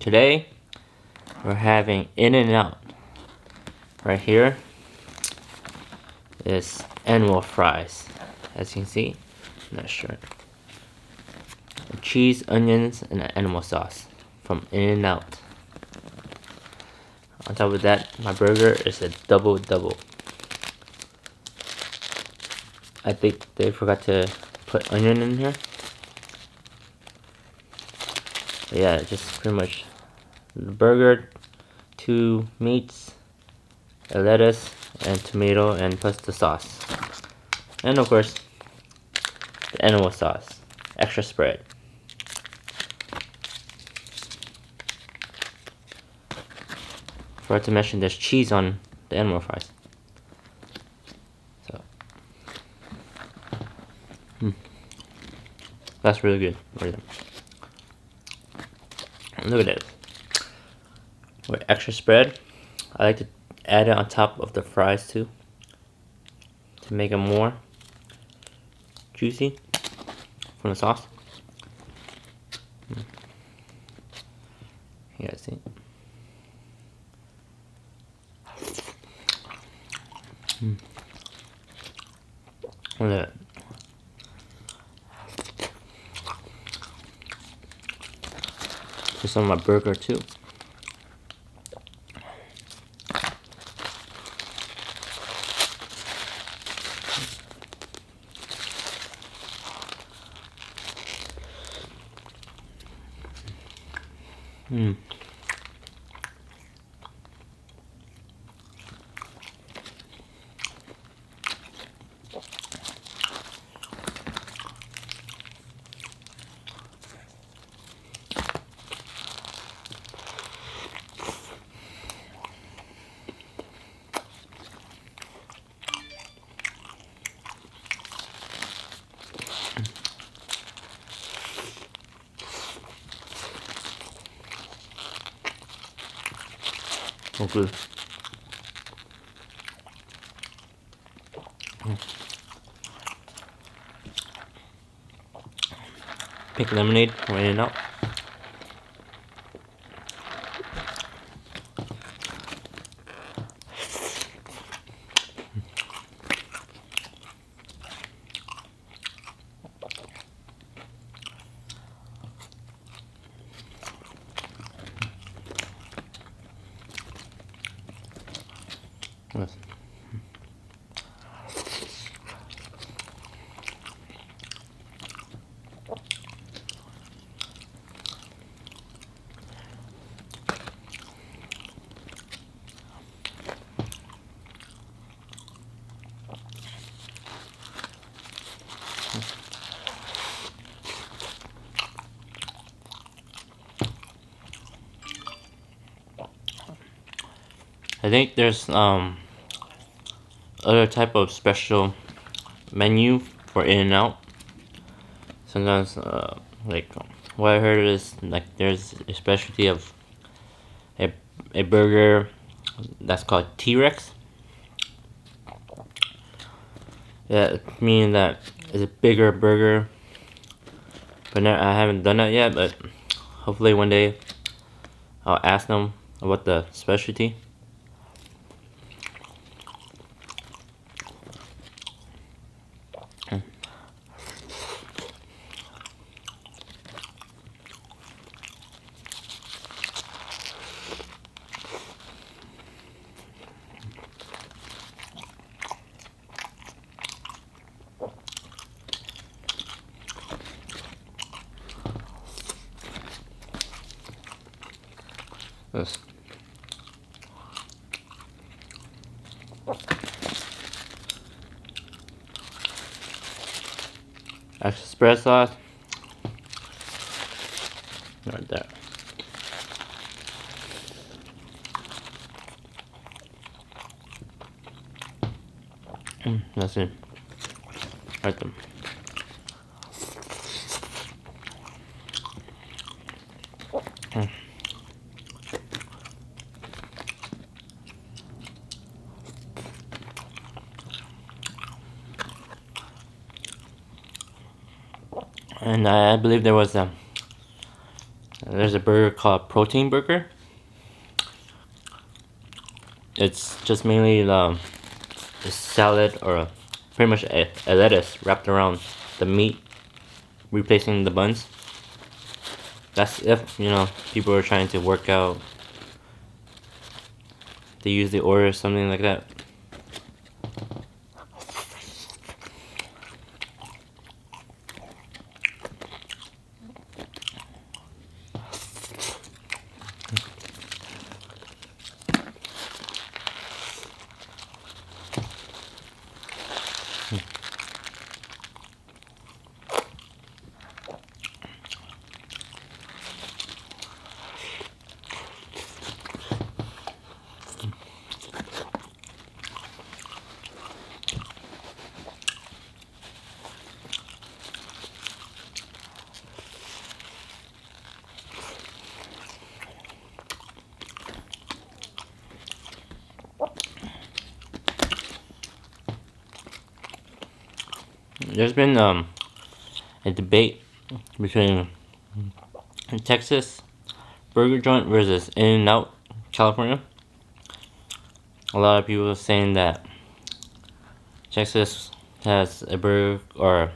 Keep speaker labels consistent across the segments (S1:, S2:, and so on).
S1: Today we're having In-N-Out. Right here is animal fries. As you can see, not sure. Cheese, onions, and animal sauce from In-N-Out. On top of that, my burger is a double. I think they forgot to put onion in here. But yeah, just pretty much the burger, 2 meats, a lettuce, and tomato, and plus the sauce. And of course, the animal sauce, extra spread. Forgot to mention there's cheese on the animal fries. So, that's really good. Look at it. With extra spread, I like to add it on top of the fries too, to make it more juicy from the sauce. You guys see? Look at it. Just on my burger too. Oh, good. Pink lemonade from In-N-Out. Yes. I think there's other type of special menu for In-N-Out. Sometimes like what I heard is like there's a specialty of a burger that's called T-Rex. Yeah, meaning that it's a bigger burger. But I haven't done that yet, but hopefully one day I'll ask them about the specialty. Yes. Extra spread sauce. Right there. That's it. Right there. And I believe there was there's a burger called Protein Burger. It's just mainly the salad, or pretty much a lettuce wrapped around the meat, replacing the buns. That's if, you know, people are trying to work out. They usually order something like that. There's been a debate between Texas burger joint versus In-N-Out California. A lot of people are saying that Texas has a burger, or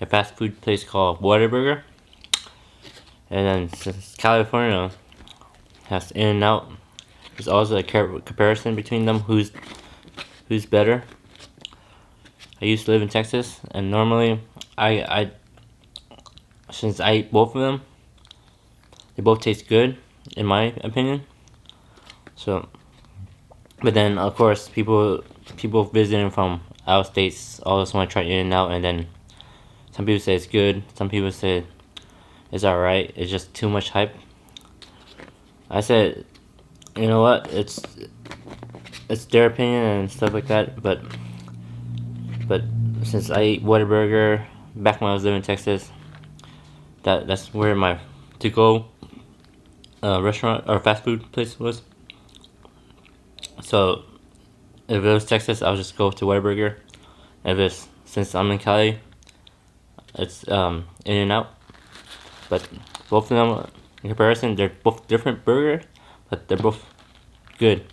S1: a fast food place called Whataburger, and then since California has In-N-Out, there's also a comparison between them, who's better. I used to live in Texas, and normally I since I eat both of them, they both taste good in my opinion. So, but then of course people visiting from out of states always want to try In-N-Out, and then some people say it's good, some people say it's alright, it's just too much hype. I said, you know what, it's their opinion and stuff like that, but since I ate Whataburger back when I was living in Texas, that's where my to-go restaurant or fast food place was. So if it was Texas, I'll just go to Whataburger. If it's, since I'm in Cali, it's In-N-Out. But both of them, in comparison, they're both different burger, but they're both good.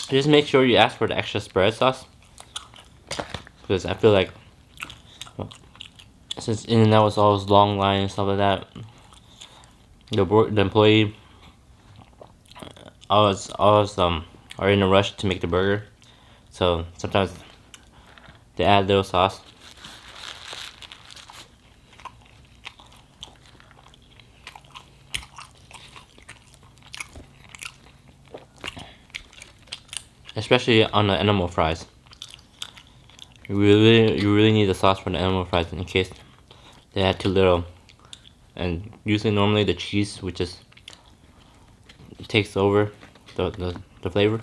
S1: Just make sure you ask for the extra spread sauce, because I feel like, well, since In-N-Out was always long line and stuff like that, the employee always are in a rush to make the burger, so sometimes they add little sauce. Especially on the animal fries. You really need the sauce for the animal fries in case they add too little. And usually normally the cheese, which just takes over the flavor.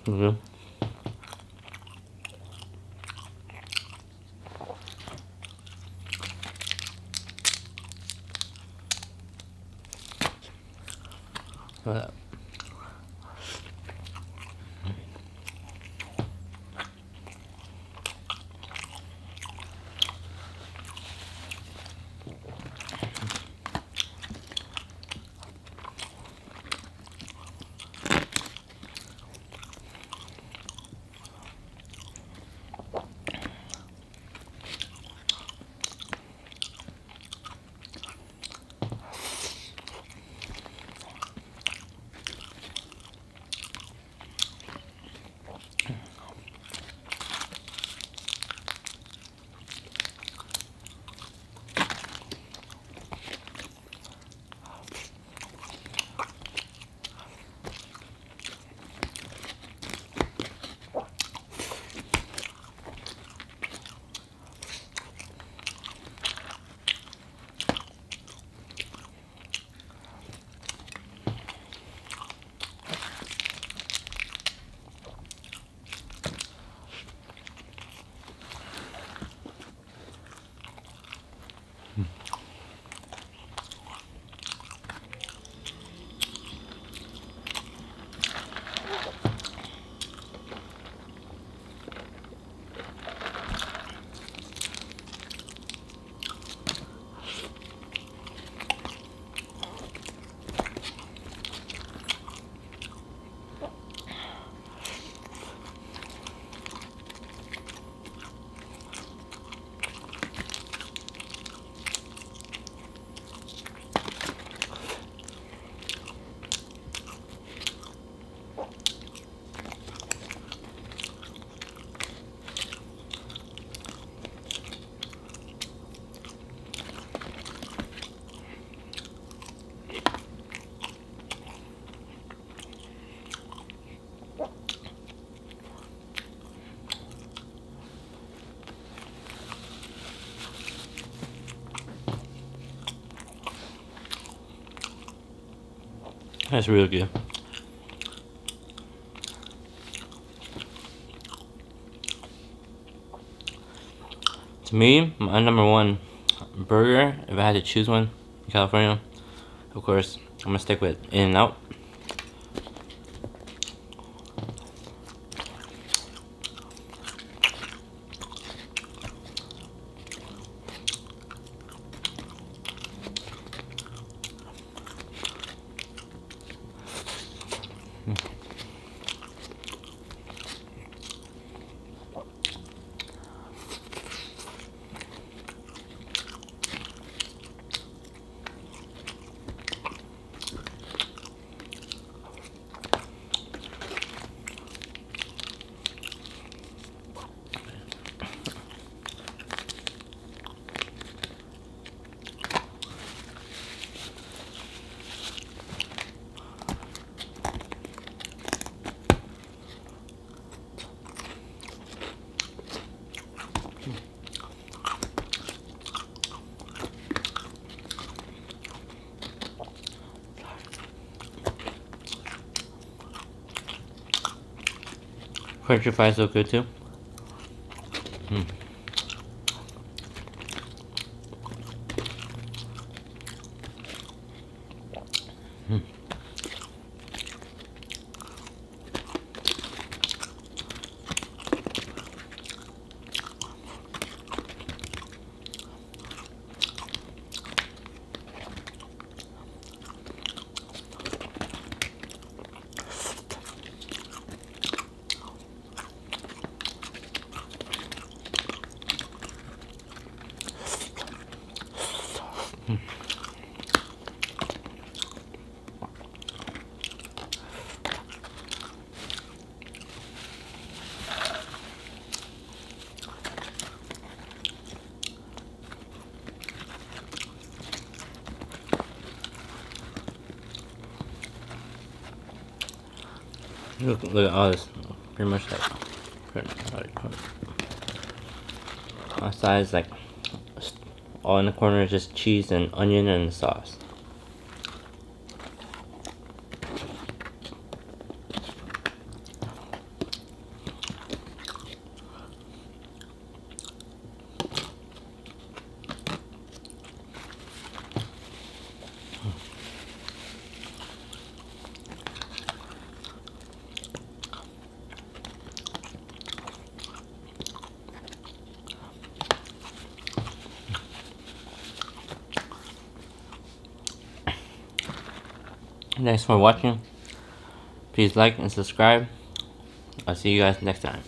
S1: Mm-hmm. That's really good. To me, my number one burger, if I had to choose one in California, of course, I'm gonna stick with In-N-Out. Crunchy fries look good too. Look at all this, pretty much like outside is like all in the corner is just cheese and onion and sauce. Thanks for watching. Please like and subscribe. I'll see you guys next time.